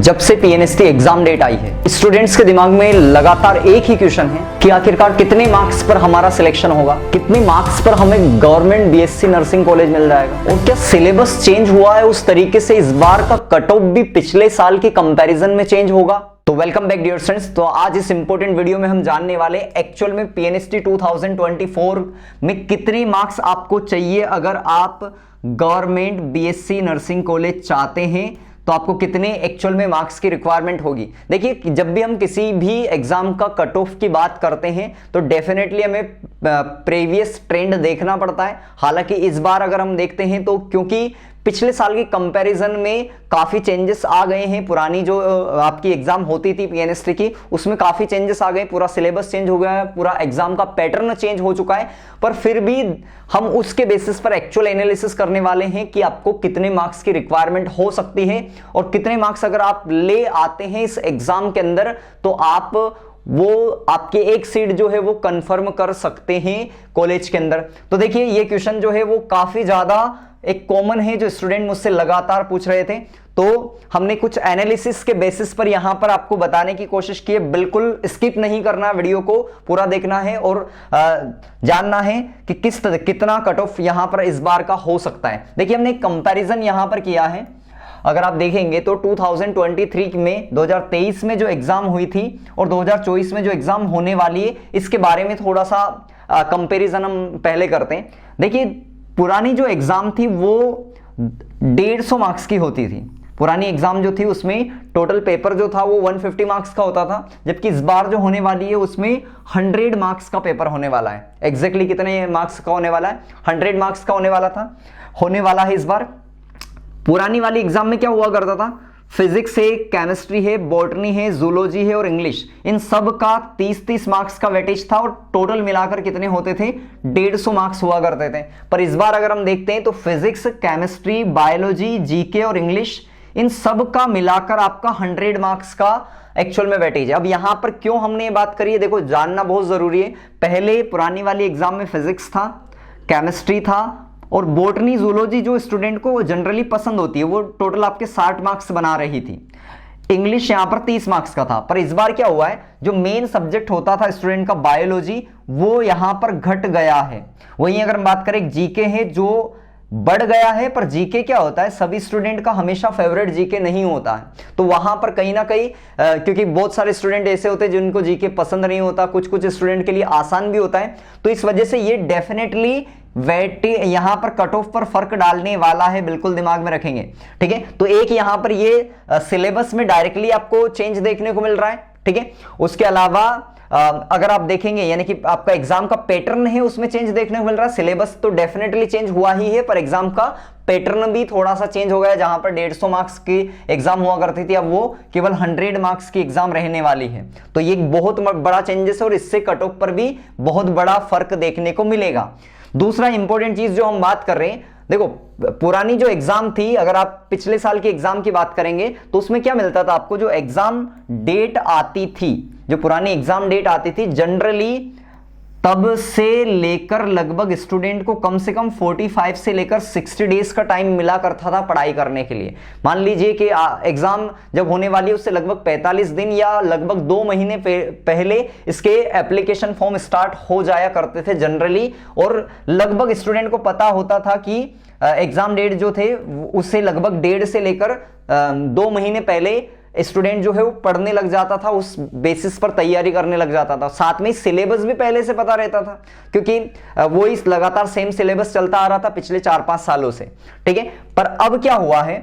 जब से PNST exam date आई है, स्टूडेंट्स के दिमाग में लगातार एक ही क्वेश्चन है कि आखिरकार कितने मार्क्स पर हमारा सिलेक्शन होगा, कितने मार्क्स पर हमें गवर्नमेंट बीएससी नर्सिंग कॉलेज मिल जाएगा, और क्या सिलेबस चेंज हुआ है उस तरीके से इस बार का कट ऑफ भी पिछले साल के कंपैरिजन में चेंज होगा। तो वेलकम बैक डियर स्टूडेंट्स। तो आज इस इंपॉर्टेंट वीडियो में हम जानने वाले एक्चुअल में पीएनएसटी 2024 में कितने मार्क्स आपको चाहिए अगर आप गवर्नमेंट बीएससी नर्सिंग कॉलेज चाहते हैं, तो आपको कितने एक्चुअल में मार्क्स की रिक्वायरमेंट होगी। देखिए, जब भी हम किसी भी एग्जाम का कट ऑफ की बात करते हैं तो डेफिनेटली हमें प्रीवियस ट्रेंड देखना पड़ता है। हालांकि इस बार अगर हम देखते हैं तो क्योंकि पिछले साल के कंपैरिजन में काफी चेंजेस आ गए हैं, पुरानी जो आपकी एग्जाम होती थी पीएनएसटी की उसमें काफी चेंजेस आ गए, पूरा सिलेबस चेंज हो गया है, पूरा एग्जाम का पैटर्न चेंज हो चुका है। पर फिर भी हम उसके बेसिस पर एक्चुअल एनालिसिस करने वाले हैं कि आपको कितने मार्क्स की रिक्वायरमेंट हो सकती है और कितने मार्क्स अगर आप ले आते हैं इस एग्जाम के अंदर तो आप वो आपके एक सीट जो है वो कंफर्म कर सकते हैं कॉलेज के अंदर। तो देखिए, ये क्वेश्चन जो है वो काफी ज्यादा एक कॉमन है जो स्टूडेंट मुझसे लगातार पूछ रहे थे, तो हमने कुछ एनालिसिस के बेसिस पर यहां पर आपको बताने की कोशिश की है। बिल्कुल स्किप नहीं करना, वीडियो को पूरा देखना है और जानना है कि कितना कट ऑफ यहां पर इस बार का हो सकता है। देखिए, हमने एक कंपैरिजन यहां पर किया है। अगर आप देखेंगे तो 2023 में 2023 में जो एग्जाम हुई थी और 2024 में जो एग्जाम होने वाली है, इसके बारे में थोड़ा सा कंपैरिजन हम पहले करते हैं। देखिए, पुरानी जो एग्जाम थी वो 150 मार्क्स की होती थी। पुरानी एग्जाम जो थी उसमें टोटल पेपर जो था वो 150 मार्क्स का होता था, जबकि इस बार जो होने वाली है उसमें 100 मार्क्स का पेपर होने वाला है। एग्जैक्टली कितने मार्क्स का होने वाला है? 100 मार्क्स का होने वाला है इस बार। पुरानी वाली एग्जाम में क्या हुआ करता था? फिजिक्स है, केमिस्ट्री है, बॉटनी है, जूलॉजी है और इंग्लिश, इन सब का 30-30 मार्क्स का वेटेज था और टोटल मिलाकर कितने होते थे? 150 मार्क्स हुआ करते थे। पर इस बार अगर हम देखते हैं तो फिजिक्स, केमिस्ट्री, बायोलॉजी, जीके और इंग्लिश, इन सब का मिलाकर आपका 100 मार्क्स का एक्चुअल में वेटेज है। अब यहां पर क्यों हमने ये बात करी है, देखो जानना बहुत जरूरी है। पहले पुरानी वाली एग्जाम में फिजिक्स था, केमिस्ट्री था और बॉटनी, जूलॉजी जो स्टूडेंट को जनरली पसंद होती है वो टोटल आपके 60 मार्क्स बना रही थी। इंग्लिश यहां पर 30 मार्क्स का था। पर इस बार क्या हुआ है, जो मेन सब्जेक्ट होता था स्टूडेंट का बायोलॉजी, वो यहां पर घट गया है। वहीं अगर हम बात करें जीके है जो बढ़ गया है, पर जीके क्या होता है, सभी स्टूडेंट का हमेशा फेवरेट जीके नहीं होता है। तो वहां पर कहीं ना कहीं क्योंकि बहुत सारे स्टूडेंट ऐसे होते हैं जिनको जीके पसंद नहीं होता, कुछ स्टूडेंट के लिए आसान भी होता है, तो इस वजह से ये डेफिनेटली यहां पर कट ऑफ पर फर्क डालने वाला है, बिल्कुल दिमाग में रखेंगे। ठीक है, तो एक यहां पर ये सिलेबस में डायरेक्टली आपको चेंज देखने को मिल रहा है। ठीक है, उसके अलावा अगर आप देखेंगे यानी कि आपका एग्जाम का पैटर्न है उसमें चेंज देखने को मिल रहा है। सिलेबस तो डेफिनेटली चेंज हुआ ही है, पर एग्जाम का पैटर्न भी थोड़ा सा चेंज हो गया। जहां पर 150 मार्क्स की एग्जाम हुआ करती थी, अब वो केवल 100 मार्क्स की एग्जाम रहने वाली है। तो ये बहुत बड़ा चेंजेस है और इससे कट ऑफ पर भी बहुत बड़ा फर्क देखने को मिलेगा। दूसरा इंपॉर्टेंट चीज जो हम बात कर रहे हैं, देखो पुरानी जो एग्जाम थी, अगर आप पिछले साल की एग्जाम की बात करेंगे तो उसमें क्या मिलता था आपको? जो एग्जाम डेट आती थी, जो पुरानी एग्जाम डेट आती थी, जनरली तब से लेकर लगभग स्टूडेंट को कम से कम 45 से लेकर 60 डेज का टाइम मिला करता था पढ़ाई करने के लिए। मान लीजिए कि एग्जाम जब होने वाली है उससे लगभग 45 दिन या लगभग 2 महीने पहले इसके एप्लीकेशन फॉर्म स्टार्ट हो जाया करते थे जनरली, और लगभग स्टूडेंट को पता होता था कि एग्जाम डेट जो थे उससे लगभग 1.5 से लेकर 2 महीने पहले स्टूडेंट जो है वो पढ़ने लग जाता था, उस बेसिस पर तैयारी करने लग जाता था। साथ में सिलेबस भी पहले से पता रहता था क्योंकि वो इस लगातार सेम सिलेबस चलता आ रहा था पिछले 4-5 सालों से। ठीक है, पर अब क्या हुआ है,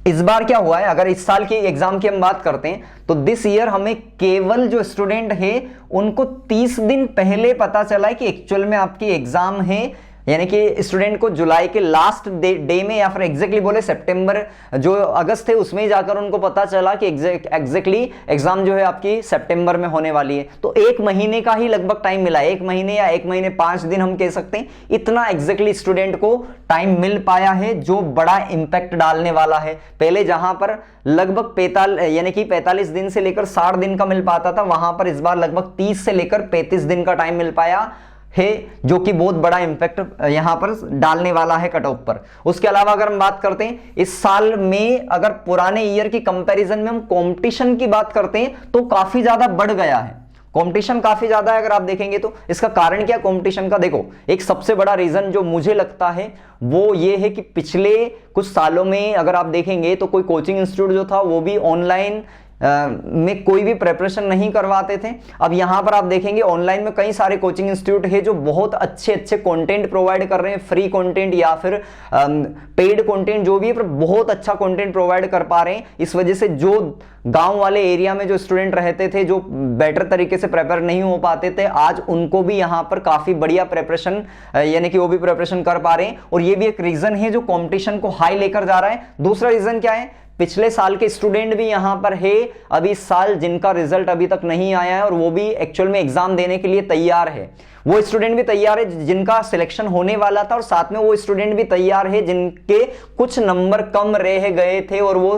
इस बार क्या हुआ है, अगर इस साल के एग्जाम की हम बात करते हैं तो दिस ईयर हमें केवल जो स्टूडेंट है उनको 30 दिन पहले पता चला है कि एक्चुअल में आपकी एग्जाम है। यानी कि स्टूडेंट को जुलाई के लास्ट डे में या फिर एग्जैक्टली बोले सितंबर जो अगस्त थे उसमें ही जाकर उनको पता चला कि एग्जैक्टली एग्जाम जो है आपकी सितंबर में होने वाली है। तो 1 महीने का ही लगभग टाइम मिला है, 1 महीने या 1 महीने 5 दिन हम कह सकते हैं, इतना एग्जैक्टली स्टूडेंट को टाइम मिल पाया है जो बड़ा इंपैक्ट डालने वाला है। पहले जहां पर लगभग 45 दिन से लेकर 60 दिन का मिल पाता था, वहां पर इस बार लगभग 30 से लेकर 35 दिन का टाइम मिल पाया है, जो कि बहुत बड़ा इंपैक्ट यहां पर डालने वाला है कट ऑफ पर। उसके अलावा अगर हम बात करते हैं इस साल में, अगर पुराने ईयर की कंपैरिजन में हम कंपटीशन की बात करते हैं तो काफी ज्यादा बढ़ गया है, कंपटीशन काफी ज्यादा है अगर आप देखेंगे तो। इसका कारण क्या कंपटीशन का, देखो एक सबसे बड़ा रीजन जो मुझे लगता है वो ये है कि पिछले कुछ सालों में अगर आप देखेंगे तो कोई कोचिंग इंस्टीट्यूट जो था वो भी ऑनलाइन में कोई भी प्रिपरेशन नहीं करवाते थे। अब यहां पर आप देखेंगे ऑनलाइन में कई सारे कोचिंग इंस्टीट्यूट है जो बहुत अच्छे अच्छे कंटेंट प्रोवाइड कर रहे हैं, फ्री कंटेंट या फिर पेड कंटेंट जो भी है, पर बहुत अच्छा कंटेंट प्रोवाइड कर पा रहे हैं। इस वजह से जो गांव वाले एरिया में जो स्टूडेंट रहते थे, जो बेटर तरीके से प्रिपेयर नहीं हो पाते थे, आज उनको भी यहां पर काफी बढ़िया प्रिपरेशन यानी कि वो भी प्रिपरेशन कर पा रहे हैं। और ये भी एक रीजन है जो कंपटीशन को हाई लेकर जा रहा है। दूसरा रीजन क्या है, पिछले साल के स्टूडेंट भी यहां पर है अभी इस साल जिनका रिजल्ट अभी तक नहीं आया है और वो भी एक्चुअल में एग्जाम देने के लिए तैयार है। वो स्टूडेंट भी तैयार है जिनका सिलेक्शन होने वाला था, और साथ में वो स्टूडेंट भी तैयार है जिनके कुछ नंबर कम रह गए थे और वो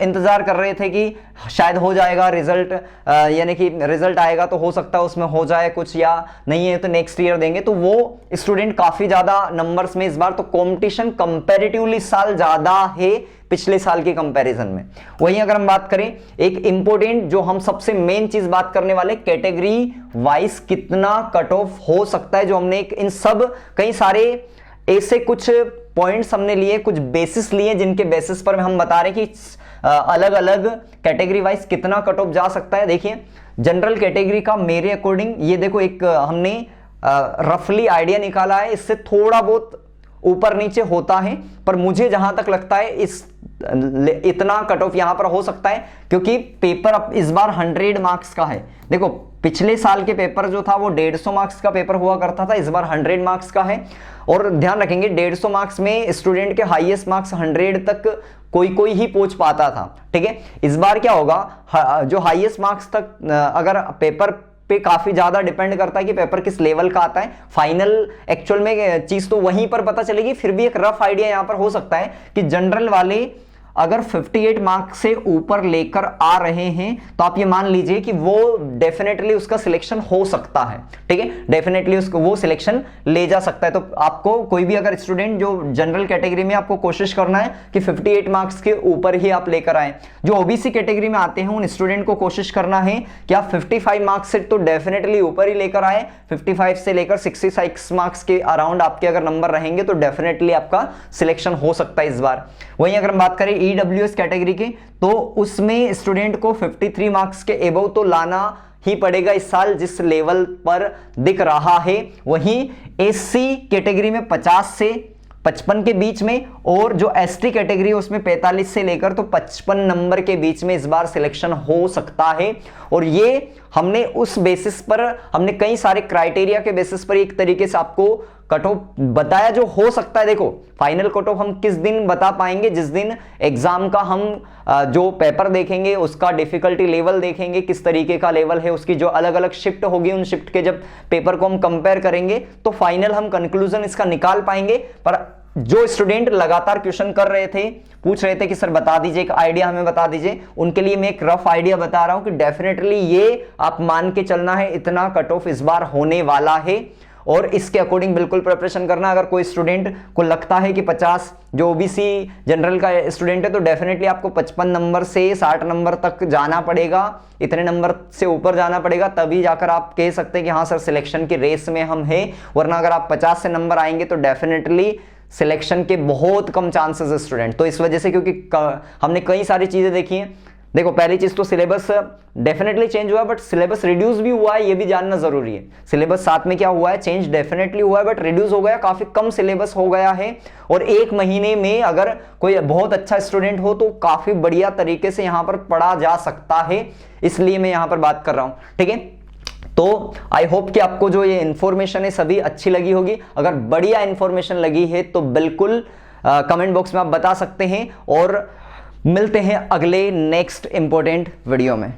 इंतजार कर रहे थे कि शायद हो जाएगा रिजल्ट, यानी कि रिजल्ट आएगा तो हो सकता है उसमें हो जाए कुछ, या नहीं है तो नेक्स्ट ईयर देंगे। तो वो स्टूडेंट काफी ज्यादा नंबर्स में इस बार तो कंपटीशन कंपैरेटिवली साल ज्यादा है पिछले साल के कंपैरिजन में। वहीं अगर हम बात करें एक इंपॉर्टेंट जो हम सबसे मेन चीज बात करने वाले, कैटेगरी वाइज कितना कट ऑफ हो सकता है, जो हमने इन सब कई सारे ऐसे कुछ पॉइंट्स हमने लिए, कुछ बेसिस लिए जिनके बेसिस पर हम बता रहे हैं कि अलग अलग कैटेगरी वाइज कितना कट ऑफ जा सकता है। देखिए जनरल कैटेगरी का मेरे अकॉर्डिंग ये देखो एक हमने रफली आइडिया निकाला है, इससे थोड़ा बहुत ऊपर नीचे होता है, पर मुझे जहां तक लगता है इतना कट ऑफ यहां पर हो सकता है क्योंकि पेपर अब इस बार 100 मार्क्स का है। देखो पिछले साल के पेपर जो था वो 150 मार्क्स का पेपर हुआ करता था, इस बार 100 मार्क्स का है। और ध्यान रखेंगे 150 मार्क्स में स्टूडेंट के हाईएस्ट मार्क्स 100 तक कोई ही पहुंच पाता था, ठीक है। इस बार क्या होगा, जो हाईएस्ट मार्क्स तक अगर पेपर पे काफी ज्यादा डिपेंड करता है कि पेपर किस लेवल का आता है, फाइनल एक्चुअल में चीज तो वहीं पर पता चलेगी। फिर भी एक रफ आइडिया यहां पर हो सकता है कि जनरल वाले अगर 58 मार्क्स से ऊपर लेकर आ रहे हैं तो आप ये मान लीजिए कि वो डेफिनेटली उसका सिलेक्शन हो सकता है, ठीक है, डेफिनेटली उसको वो सिलेक्शन ले जा सकता है। तो आपको कोई भी अगर स्टूडेंट जो जनरल कैटेगरी में, आपको कोशिश करना है कि 58 मार्क्स के ऊपर ही आप लेकर आए। जो ओबीसी कैटेगरी में आते हैं उन स्टूडेंट को कोशिश करना है कि आप 55 मार्क्स से तो डेफिनेटली ऊपर ही लेकर आए। 55 से लेकर 66 मार्क्स के अराउंड आपके अगर नंबर रहेंगे तो डेफिनेटली आपका सिलेक्शन हो सकता है इस बार। वहीं अगर हम बात करें ईडब्ल्यूएस कैटेगरी की, तो उसमें स्टूडेंट को 53 मार्क्स के एबव तो लाना ही पड़ेगा इस साल जिस लेवल पर दिख रहा है। वहीं एससी कैटेगरी में 50 से 55 के बीच में, और जो एसटी कैटेगरी है उसमें 45 से लेकर तो 55 नंबर के बीच में इस बार सिलेक्शन हो सकता है। और ये हमने उस बेसिस पर, हमने कई सारे क्राइटेरिया के बेसिस पर एक तरीके से आपको कट ऑफ बताया जो हो सकता है। देखो फाइनल कट ऑफ हम किस दिन बता पाएंगे, जिस दिन एग्जाम का हम जो पेपर देखेंगे उसका डिफिकल्टी लेवल देखेंगे, किस तरीके का लेवल है, उसकी जो अलग अलग शिफ्ट होगी, उन शिफ्ट के जब पेपर को हम कंपेयर करेंगे तो फाइनल हम कंक्लूजन इसका निकाल पाएंगे। पर जो स्टूडेंट लगातार क्वेश्चन कर रहे थे, पूछ रहे थे कि सर बता दीजिए, एक आइडिया हमें बता दीजिए, उनके लिए मैं एक रफ आइडिया बता रहा हूं कि डेफिनेटली ये आप मान के चलना है इतना कट ऑफ इस बार होने वाला है, और इसके अकॉर्डिंग बिल्कुल प्रिपरेशन करना। अगर कोई स्टूडेंट को लगता है कि 50 जो ओबीसी जनरल का स्टूडेंट है तो डेफिनेटली आपको 55 नंबर से 60 नंबर तक जाना पड़ेगा, इतने नंबर से ऊपर जाना पड़ेगा, तभी जाकर आप कह सकते हैं कि हाँ सर सिलेक्शन की रेस में हम हैं। वरना अगर आप 50 से नंबर आएंगे तो डेफिनेटली सिलेक्शन के बहुत कम चांसेस है स्टूडेंट। तो इस वजह से, क्योंकि हमने कई सारी चीजें देखी हैं। देखो पहली चीज तो सिलेबस डेफिनेटली चेंज हुआ है, बट सिलेबस रिड्यूस भी हुआ है, ये भी जानना जरूरी है। सिलेबस साथ में क्या हुआ है, चेंज डेफिनेटली हुआ है, बट रिड्यूस हो गया, काफी कम सिलेबस हो गया है। और एक महीने में अगर कोई बहुत अच्छा स्टूडेंट हो तो काफी बढ़िया तरीके से यहां पर पढ़ा जा सकता है, इसलिए मैं यहां पर बात कर रहा हूं, ठीक है। तो आई होप कि आपको जो ये इंफॉर्मेशन है सभी अच्छी लगी होगी। अगर बढ़िया इंफॉर्मेशन लगी है तो बिल्कुल कमेंट बॉक्स में आप बता सकते हैं, और मिलते हैं अगले नेक्स्ट इंपॉर्टेंट वीडियो में।